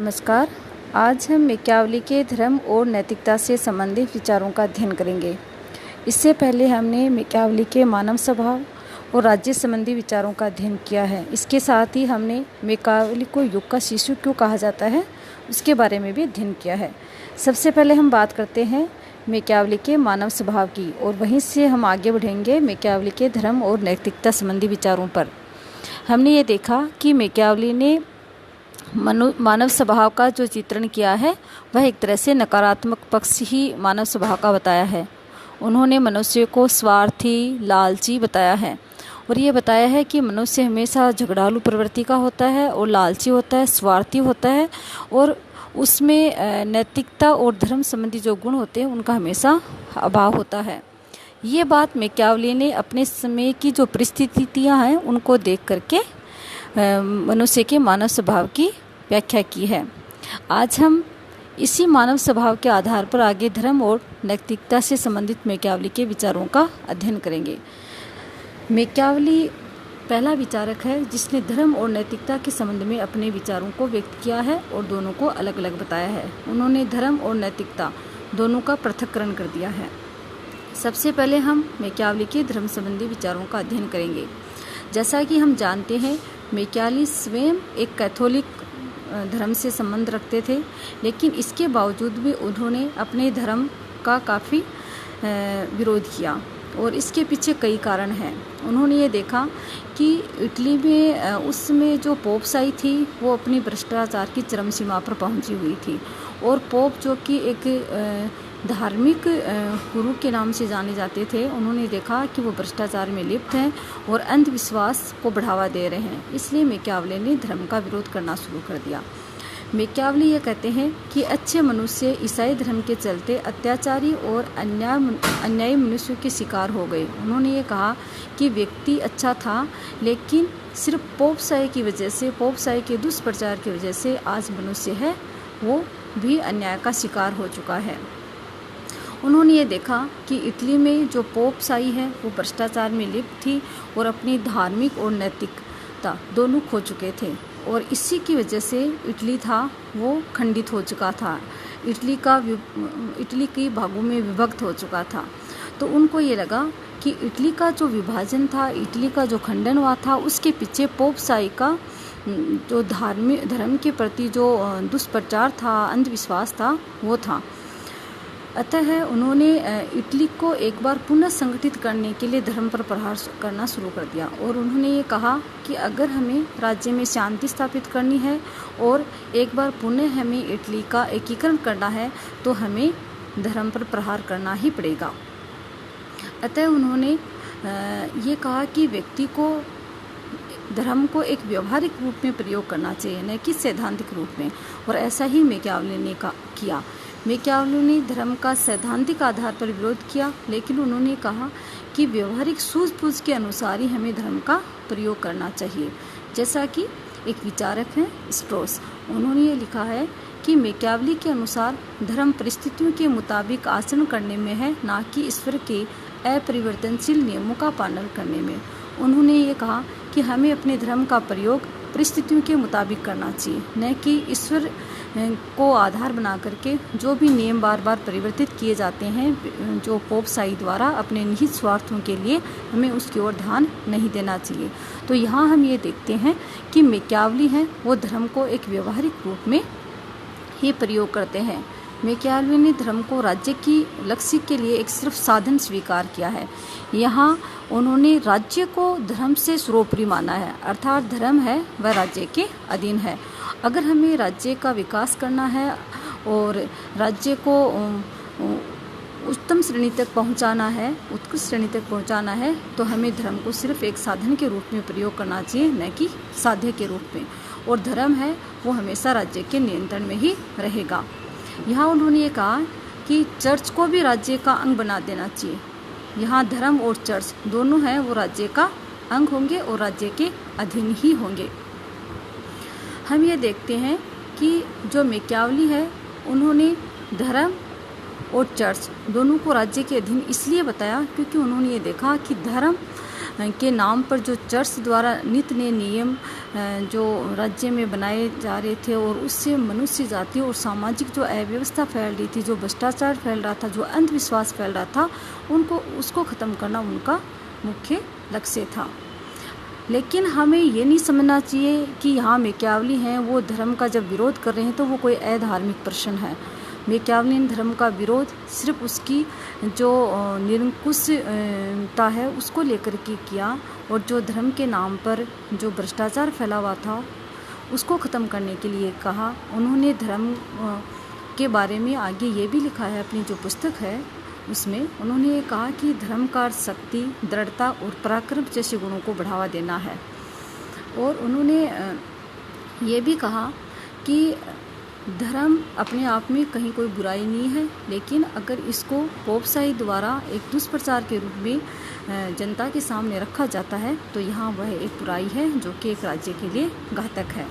नमस्कार। आज हम मैकियावली के धर्म और नैतिकता से संबंधित विचारों का अध्ययन करेंगे। इससे पहले हमने मैकियावली के मानव स्वभाव और राज्य संबंधी विचारों का अध्ययन किया है। इसके साथ ही हमने मैकियावली को युग का शिशु क्यों कहा जाता है उसके बारे में भी अध्ययन किया है। सबसे पहले हम बात करते हैं मैकियावली के मानव स्वभाव की और वहीं से हम आगे बढ़ेंगे मैकियावली के धर्म और नैतिकता संबंधी विचारों पर। हमने ये देखा कि मैकियावली ने मानव स्वभाव का जो चित्रण किया है वह एक तरह से नकारात्मक पक्ष ही मानव स्वभाव का बताया है। उन्होंने मनुष्य को स्वार्थी, लालची बताया है और ये बताया है कि मनुष्य हमेशा झगड़ालू प्रवृत्ति का होता है और लालची होता है, स्वार्थी होता है और उसमें नैतिकता और धर्म संबंधी जो गुण होते हैं उनका हमेशा अभाव होता है। ये बात मैकियावली ने अपने समय की जो परिस्थितियाँ हैं उनको देख करके मनुष्य के मानव स्वभाव की व्याख्या की है। आज हम इसी मानव स्वभाव के आधार पर आगे धर्म और नैतिकता से संबंधित मैकियावली के विचारों का अध्ययन करेंगे। मैकियावली पहला विचारक है जिसने धर्म और नैतिकता के संबंध में अपने विचारों को व्यक्त किया है और दोनों को अलग अलग बताया है। उन्होंने धर्म और नैतिकता दोनों का पृथक्करण कर दिया है। सबसे पहले हम मैकियावली के धर्म संबंधी विचारों का अध्ययन करेंगे। जैसा कि हम जानते हैं मैकियावली स्वयं एक कैथोलिक धर्म से संबंध रखते थे, लेकिन इसके बावजूद भी उन्होंने अपने धर्म का काफ़ी विरोध किया और इसके पीछे कई कारण हैं। उन्होंने ये देखा कि इटली में उस समय जो पोपशाही थी वो अपनी भ्रष्टाचार की चरम सीमा पर पहुंची हुई थी और पोप जो कि एक धार्मिक गुरु के नाम से जाने जाते थे, उन्होंने देखा कि वो भ्रष्टाचार में लिप्त हैं और अंधविश्वास को बढ़ावा दे रहे हैं। इसलिए मैकियावली ने धर्म का विरोध करना शुरू कर दिया। मैकियावली ये कहते हैं कि अच्छे मनुष्य ईसाई धर्म के चलते अत्याचारी और अन्यायी मनुष्यों के शिकार हो गए। उन्होंने ये कहा कि व्यक्ति अच्छा था, लेकिन सिर्फ पोपशाही की वजह से, पोपशाही के दुष्प्रचार की वजह से आज मनुष्य है वो भी अन्याय का शिकार हो चुका है। उन्होंने ये देखा कि इटली में जो पोपशाही है वो भ्रष्टाचार में लिप्त थी और अपनी धार्मिक और नैतिकता दोनों खो चुके थे और इसी की वजह से इटली था वो खंडित हो चुका था, इटली की भागों में विभक्त हो चुका था। तो उनको ये लगा कि इटली का जो विभाजन था, इटली का जो खंडन हुआ था, उसके पीछे पोपशाही का जो धर्म के प्रति जो दुष्प्रचार था, अंधविश्वास था, वो था। अतः उन्होंने इटली को एक बार पुनः संगठित करने के लिए धर्म पर प्रहार करना शुरू कर दिया और उन्होंने ये कहा कि अगर हमें राज्य में शांति स्थापित करनी है और एक बार पुनः हमें इटली का एकीकरण करना है तो हमें धर्म पर प्रहार करना ही पड़ेगा। अतः उन्होंने ये कहा कि व्यक्ति को धर्म को एक व्यवहारिक रूप में प्रयोग करना चाहिए, न कि सैद्धांतिक रूप में, और ऐसा ही मैकियावली ने किया। मैकियावली ने धर्म का सैद्धांतिक आधार पर विरोध किया, लेकिन उन्होंने कहा कि व्यवहारिक सूझबूझ के अनुसार ही हमें धर्म का प्रयोग करना चाहिए। जैसा कि एक विचारक हैं स्ट्रोस, उन्होंने ये लिखा है कि मैकियावली के अनुसार धर्म परिस्थितियों के मुताबिक आचरण करने में है, ना कि ईश्वर के अपरिवर्तनशील नियमों का पालन करने में। उन्होंने ये कहा कि हमें अपने धर्म का प्रयोग परिस्थितियों के मुताबिक करना चाहिए, न कि ईश्वर को आधार बना करके जो भी नियम बार बार परिवर्तित किए जाते हैं जो पोपशाही द्वारा अपने निहित स्वार्थों के लिए, हमें उसकी ओर ध्यान नहीं देना चाहिए। तो यहाँ हम ये देखते हैं कि मैकियावली हैं वो धर्म को एक व्यवहारिक रूप में ही प्रयोग करते हैं। मैकियावली ने धर्म को राज्य की लक्ष्य के लिए एक सिर्फ साधन स्वीकार किया है। यहाँ उन्होंने राज्य को धर्म से सर्वोपरि माना है, अर्थात धर्म है वह राज्य के अधीन है। अगर हमें राज्य का विकास करना है और राज्य को उत्तम श्रेणी तक पहुंचाना है, उत्कृष्ट श्रेणी तक पहुंचाना है, तो हमें धर्म को सिर्फ एक साधन के रूप में प्रयोग करना चाहिए, न कि साध्य के रूप में। और धर्म है वो हमेशा राज्य के नियंत्रण में ही रहेगा। यहाँ उन्होंने ये कहा कि चर्च को भी राज्य का अंग बना देना चाहिए। यहाँ धर्म और चर्च दोनों हैं वो राज्य का अंग होंगे और राज्य के अधीन ही होंगे। हम ये देखते हैं कि जो मैकियावली है उन्होंने धर्म और चर्च दोनों को राज्य के अधीन इसलिए बताया क्योंकि उन्होंने ये देखा कि धर्म के नाम पर जो चर्च द्वारा नित्य नए नियम जो राज्य में बनाए जा रहे थे और उससे मनुष्य जाति और सामाजिक जो अव्यवस्था फैल रही थी, जो भ्रष्टाचार फैल रहा था, जो अंधविश्वास फैल रहा था, उसको ख़त्म करना उनका मुख्य लक्ष्य था। लेकिन हमें ये नहीं समझना चाहिए कि यहाँ मैकियावली हैं वो धर्म का जब विरोध कर रहे हैं तो वो कोई अधार्मिक प्रश्न है। मैकियावली ने धर्म का विरोध सिर्फ उसकी जो निरंकुशता है उसको लेकर के किया, और जो धर्म के नाम पर जो भ्रष्टाचार फैला हुआ था उसको ख़त्म करने के लिए कहा। उन्होंने धर्म के बारे में आगे ये भी लिखा है अपनी जो पुस्तक है उसमें, उन्होंने ये कहा कि धर्म का शक्ति, दृढ़ता और पराक्रम जैसे गुणों को बढ़ावा देना है। और उन्होंने ये भी कहा कि धर्म अपने आप में कहीं कोई बुराई नहीं है, लेकिन अगर इसको पोपशाही द्वारा एक दुष्प्रचार के रूप में जनता के सामने रखा जाता है तो यहाँ वह एक बुराई है जो कि एक राज्य के लिए घातक है।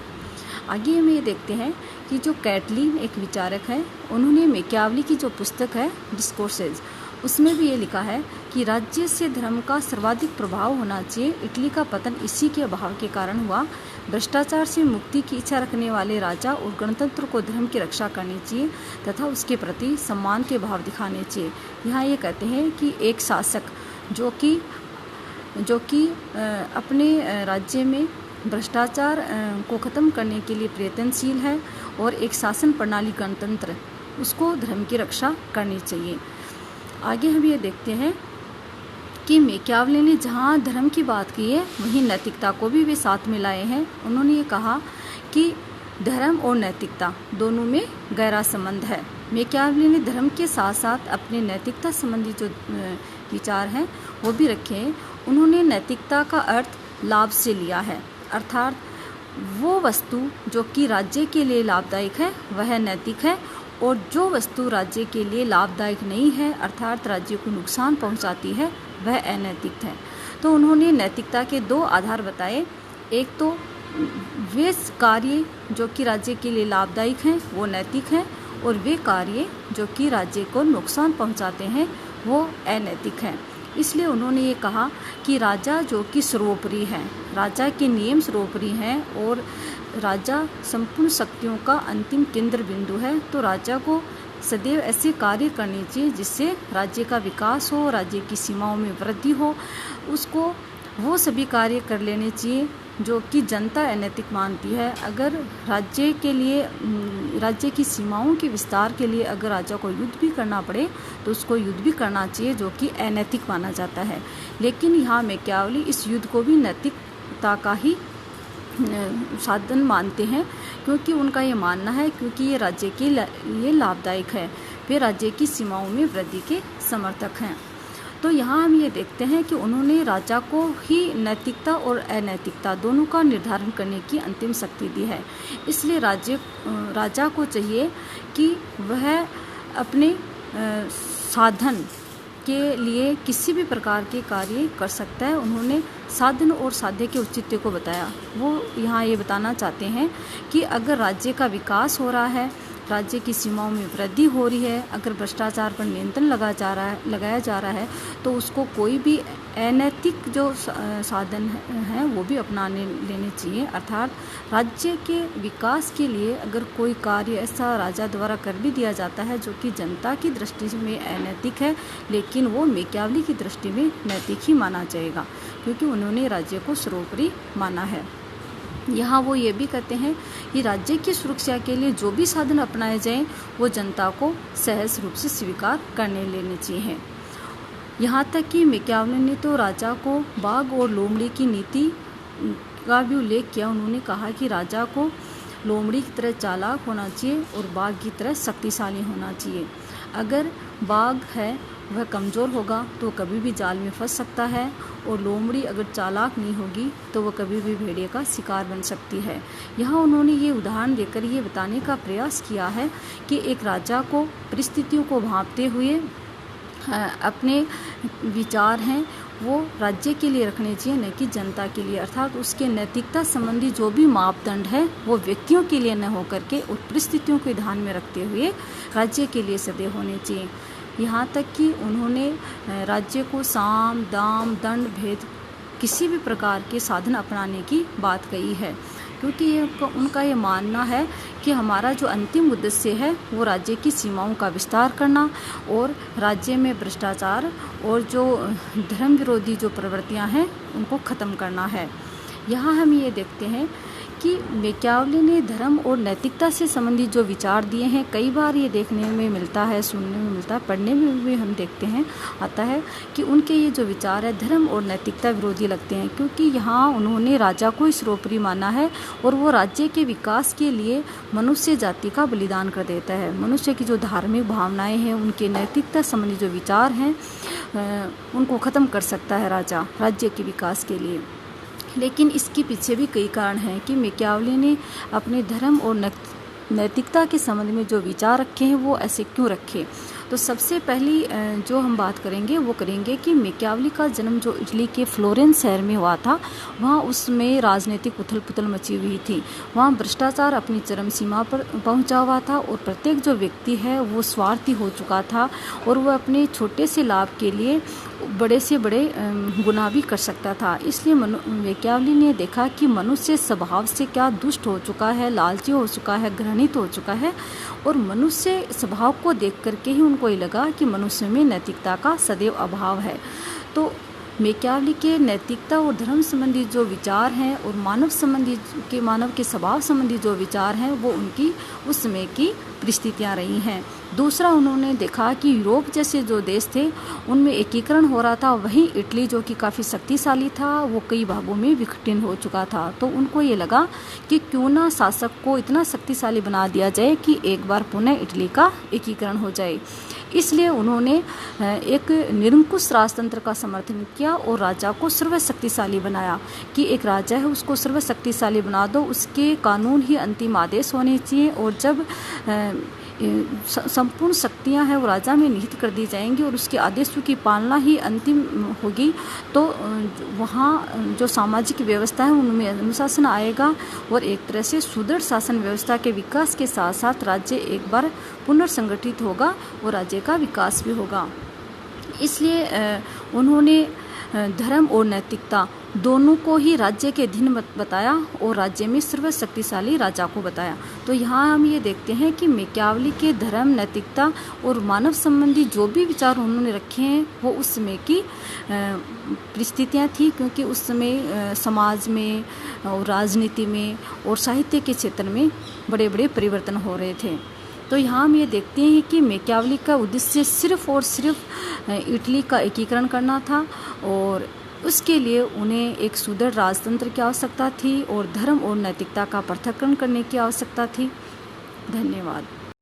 आगे हम ये देखते हैं कि जो कैटलीन एक विचारक है, उन्होंने मैकियावली की जो पुस्तक है डिस्कोर्सेज, उसमें भी ये लिखा है कि राज्य से धर्म का सर्वाधिक प्रभाव होना चाहिए। इटली का पतन इसी के अभाव के कारण हुआ। भ्रष्टाचार से मुक्ति की इच्छा रखने वाले राजा और गणतंत्र को धर्म की रक्षा करनी चाहिए तथा उसके प्रति सम्मान के भाव दिखाने चाहिए। यहाँ ये कहते हैं कि एक शासक जो कि अपने राज्य में भ्रष्टाचार को ख़त्म करने के लिए प्रयत्नशील है और एक शासन प्रणाली गणतंत्र, उसको धर्म की रक्षा करनी चाहिए। आगे हम ये देखते हैं कि मैकियावली ने जहाँ धर्म की बात की है वहीं नैतिकता को भी वे साथ में लाए हैं। उन्होंने ये कहा कि धर्म और नैतिकता दोनों में गहरा संबंध है। मैकियावली ने धर्म के साथ साथ अपने नैतिकता संबंधी जो विचार हैं वो भी रखे हैं। उन्होंने नैतिकता का अर्थ लाभ से लिया है, अर्थात वो वस्तु जो कि राज्य के लिए लाभदायक है वह नैतिक है, और जो वस्तु राज्य के लिए लाभदायक नहीं है अर्थात राज्य को नुकसान पहुंचाती है वह अनैतिक है। तो उन्होंने नैतिकता के दो आधार बताए। एक तो वे कार्य जो कि राज्य के लिए लाभदायक हैं वो नैतिक हैं, और वे कार्य जो कि राज्य को नुकसान पहुंचाते हैं वो अनैतिक हैं। इसलिए उन्होंने ये कहा कि राजा जो कि सर्वोपरि है, राजा के नियम सर्वोपरि हैं और राजा संपूर्ण शक्तियों का अंतिम केंद्र बिंदु है। तो राजा को सदैव ऐसे कार्य करने चाहिए जिससे राज्य का विकास हो, राज्य की सीमाओं में वृद्धि हो। उसको वो सभी कार्य कर लेने चाहिए जो कि जनता अनैतिक मानती है। अगर राज्य के लिए, राज्य की सीमाओं के विस्तार के लिए अगर राजा को युद्ध भी करना पड़े तो उसको युद्ध भी करना चाहिए जो कि अनैतिक माना जाता है। लेकिन यहाँ मैकियावली इस युद्ध को भी नैतिकता का ही साधन मानते हैं, क्योंकि उनका ये मानना है क्योंकि ये राज्य के लिए लाभदायक है, वे राज्य की सीमाओं में वृद्धि के समर्थक हैं। तो यहाँ हम ये देखते हैं कि उन्होंने राजा को ही नैतिकता और अनैतिकता दोनों का निर्धारण करने की अंतिम शक्ति दी है। इसलिए राजा को चाहिए कि वह अपने साधन के लिए किसी भी प्रकार के कार्य कर सकता है। उन्होंने साधन और साध्य के औचित्य को बताया। वो यहाँ ये बताना चाहते हैं कि अगर राज्य का विकास हो रहा है, राज्य की सीमाओं में वृद्धि हो रही है, अगर भ्रष्टाचार पर नियंत्रण लगाया जा रहा है तो उसको कोई भी अनैतिक जो साधन हैं वो भी अपनाने लेने चाहिए। अर्थात राज्य के विकास के लिए अगर कोई कार्य ऐसा राजा द्वारा कर भी दिया जाता है जो कि जनता की दृष्टि में अनैतिक है, लेकिन वो मैकियावली की दृष्टि में नैतिक ही माना जाएगा, क्योंकि उन्होंने राज्य को सर्वोपरि माना है। यहाँ वो ये भी कहते हैं कि राज्य की सुरक्षा के लिए जो भी साधन अपनाए जाएं वो जनता को सहज रूप से स्वीकार करने लेने चाहिए। यहाँ तक कि मैकियावली ने तो राजा को बाघ और लोमड़ी की नीति का भी उल्लेख किया। उन्होंने कहा कि राजा को लोमड़ी की तरह चालाक होना चाहिए और बाघ की तरह शक्तिशाली होना चाहिए। अगर बाघ है वह कमज़ोर होगा तो कभी भी जाल में फंस सकता है, और लोमड़ी अगर चालाक नहीं होगी तो वह कभी भी भेड़िए का शिकार बन सकती है। यहाँ उन्होंने ये उदाहरण देकर ये बताने का प्रयास किया है कि एक राजा को परिस्थितियों को भांपते हुए अपने विचार हैं वो राज्य के लिए रखने चाहिए, न कि जनता के लिए। अर्थात उसके नैतिकता संबंधी जो भी मापदंड है वो व्यक्तियों के लिए न होकर के और परिस्थितियों को ध्यान में रखते हुए राज्य के लिए सदैव होने चाहिए। यहाँ तक कि उन्होंने राज्य को साम दाम दंड भेद किसी भी प्रकार के साधन अपनाने की बात कही है, क्योंकि उनका ये मानना है कि हमारा जो अंतिम उद्देश्य है वो राज्य की सीमाओं का विस्तार करना और राज्य में भ्रष्टाचार और जो धर्म विरोधी जो प्रवृत्तियां हैं उनको ख़त्म करना है। यहाँ हम ये देखते हैं कि मैकियावली ने धर्म और नैतिकता से संबंधित जो विचार दिए हैं, कई बार ये देखने में मिलता है, सुनने में मिलता है, पढ़ने में भी हम देखते हैं आता है कि उनके ये जो विचार है धर्म और नैतिकता विरोधी लगते हैं, क्योंकि यहाँ उन्होंने राजा को सर्वोपरि माना है और वो राज्य के विकास के लिए मनुष्य जाति का बलिदान कर देता है। मनुष्य की जो धार्मिक भावनाएँ हैं, उनके नैतिकता संबंधी जो विचार हैं उनको ख़त्म कर सकता है राजा राज्य के विकास के लिए। लेकिन इसके पीछे भी कई कारण हैं कि मैकियावली ने अपने धर्म और नैतिकता के संबंध में जो विचार रखे हैं वो ऐसे क्यों रखे। तो सबसे पहली जो हम बात करेंगे वो करेंगे कि मैकियावली का जन्म जो इटली के फ्लोरेंस शहर में हुआ था, वहाँ उसमें राजनीतिक उथल पुथल मची हुई थी। वहाँ भ्रष्टाचार अपनी चरम सीमा पर पहुँचा हुआ था और प्रत्येक जो व्यक्ति है वो स्वार्थी हो चुका था और वो अपने छोटे से लाभ के लिए बड़े से बड़े गुनाह भी कर सकता था। इसलिए मैकियावली ने देखा कि मनुष्य स्वभाव से क्या दुष्ट हो चुका है, लालची हो चुका है, घृणित हो चुका है और मनुष्य स्वभाव को देख करके ही उनको ये लगा कि मनुष्य में नैतिकता का सदैव अभाव है। तो मैकियावली के नैतिकता और धर्म संबंधी जो विचार हैं और मानव के स्वभाव संबंधी जो विचार हैं वो उनकी उस समय की परिस्थितियाँ रही हैं। दूसरा, उन्होंने देखा कि यूरोप जैसे जो देश थे उनमें एकीकरण हो रहा था, वहीं इटली जो कि काफ़ी शक्तिशाली था वो कई भागों में विघटन हो चुका था। तो उनको ये लगा कि क्यों ना शासक को इतना शक्तिशाली बना दिया जाए कि एक बार पुनः इटली का एकीकरण हो जाए। इसलिए उन्होंने एक निरंकुश राजतंत्र का समर्थन किया और राजा को सर्वशक्तिशाली बनाया कि एक राजा है उसको सर्वशक्तिशाली बना दो, उसके कानून ही अंतिम आदेश होने चाहिए और जब संपूर्ण शक्तियां हैं वो राजा में निहित कर दी जाएंगी और उसके आदेशों की पालना ही अंतिम होगी, तो वहाँ जो सामाजिक व्यवस्था है उनमें अनुशासन आएगा और एक तरह से सुदृढ़ शासन व्यवस्था के विकास के साथ साथ राज्य एक बार पुनर्संगठित होगा और राज्य का विकास भी होगा। इसलिए उन्होंने धर्म और नैतिकता दोनों को ही राज्य के अधीन बताया और राज्य में सर्वशक्तिशाली राजा को बताया। तो यहाँ हम ये देखते हैं कि मैकियावली के धर्म, नैतिकता और मानव संबंधी जो भी विचार उन्होंने रखे हैं वो उस समय की परिस्थितियाँ थी, क्योंकि उस समय समाज में और राजनीति में और साहित्य के क्षेत्र में बड़े बड़े परिवर्तन हो रहे थे। तो यहाँ हम ये देखते हैं कि मैकियावली का उद्देश्य सिर्फ और सिर्फ इटली का एकीकरण करना था और उसके लिए उन्हें एक सुदृढ़ राजतंत्र की आवश्यकता थी और धर्म और नैतिकता का पृथक्करण करने की आवश्यकता थी। धन्यवाद।